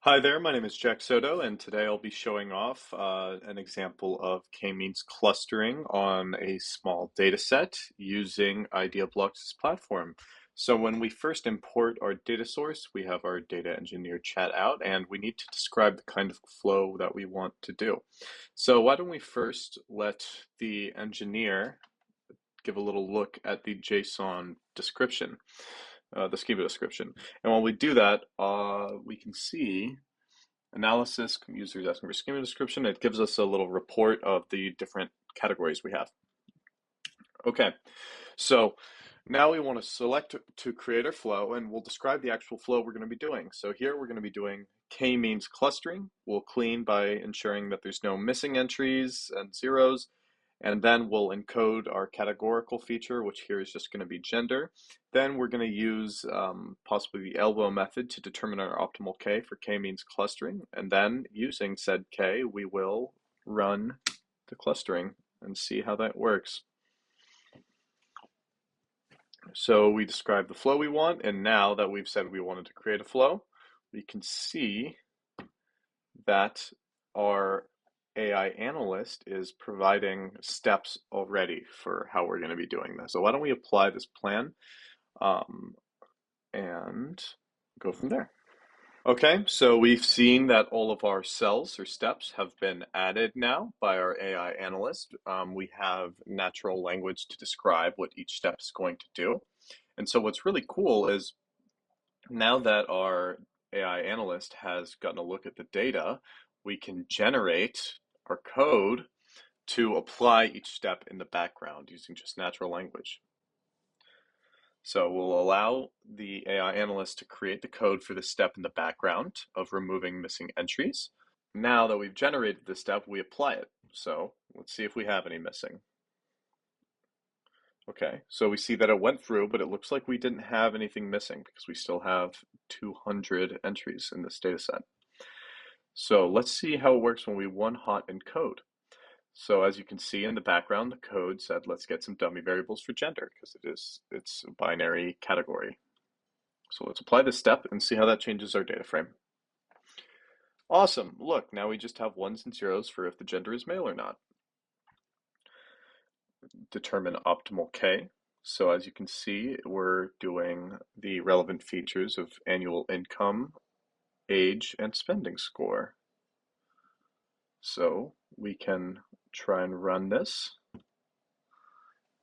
Hi there, my name is Jack Soto, and today I'll be showing off an example of k-means clustering on a small data set using AIdeaBlocks' platform. So when we first import our data source, we have our data engineer chat out, and we need to describe the kind of flow that we want to do. So why don't we first let the engineer give a little look at the JSON description, the schema description. And while we do that, we can see analysis, users asking for schema description. It gives us a little report of the different categories we have. Okay, so now we want to select to create our flow, and we'll describe the actual flow we're going to be doing. So here we're going to be doing k-means clustering. We'll clean by ensuring that there's no missing entries and zeros. And then we'll encode our categorical feature, which here is just going to be gender. Then we're going to use possibly the elbow method to determine our optimal k for k-means clustering. And then using said k, we will run the clustering and see how that works. So we describe the flow we want, and now that we've said we wanted to create a flow, we can see that our AI analyst is providing steps already for how we're going to be doing this. So why don't we apply this plan and go from there. Okay, so we've seen that all of our cells or steps have been added now by our AI analyst. We have natural language to describe what each step is going to do. And so what's really cool is now that our AI analyst has gotten a look at the data, we can generate our code to apply each step in the background using just natural language. So we'll allow the AI analyst to create the code for the step in the background of removing missing entries. Now that we've generated the step, we apply it. So let's see if we have any missing. Okay, so we see that it went through, but it looks like we didn't have anything missing because we still have 200 entries in this data set. So let's see how it works when we one-hot encode. So as you can see in the background, the code said, let's get some dummy variables for gender because it's a binary category. So let's apply this step and see how that changes our data frame. Awesome, look, now we just have ones and zeros for if the gender is male or not. Determine optimal K. So as you can see, we're doing the relevant features of annual income, age, and spending score. So we can try and run this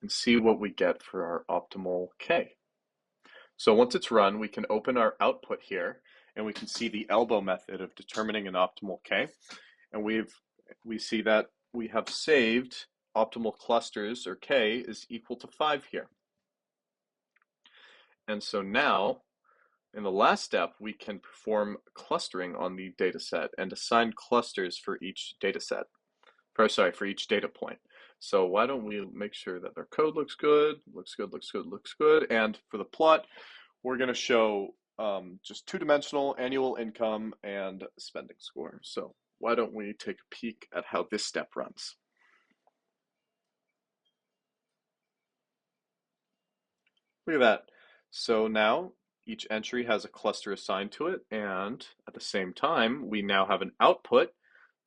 and see what we get for our optimal K. So once it's run, we can open our output here and we can see the elbow method of determining an optimal K. And we see that we have saved optimal clusters, or K, is equal to 5 here. And so now, in the last step, we can perform clustering on the data set and assign clusters for each data set. For each data point. So why don't we make sure that our code looks good, looks good. And for the plot, we're going to show just two-dimensional annual income and spending score. So why don't we take a peek at how this step runs? Look at that. So now each entry has a cluster assigned to it, and at the same time, we now have an output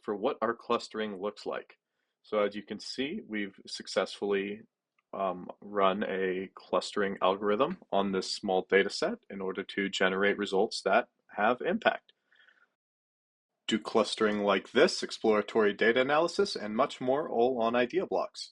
for what our clustering looks like. So as you can see, we've successfully run a clustering algorithm on this small data set in order to generate results that have impact. Do clustering like this, exploratory data analysis, and much more all on AIdeaBlocks.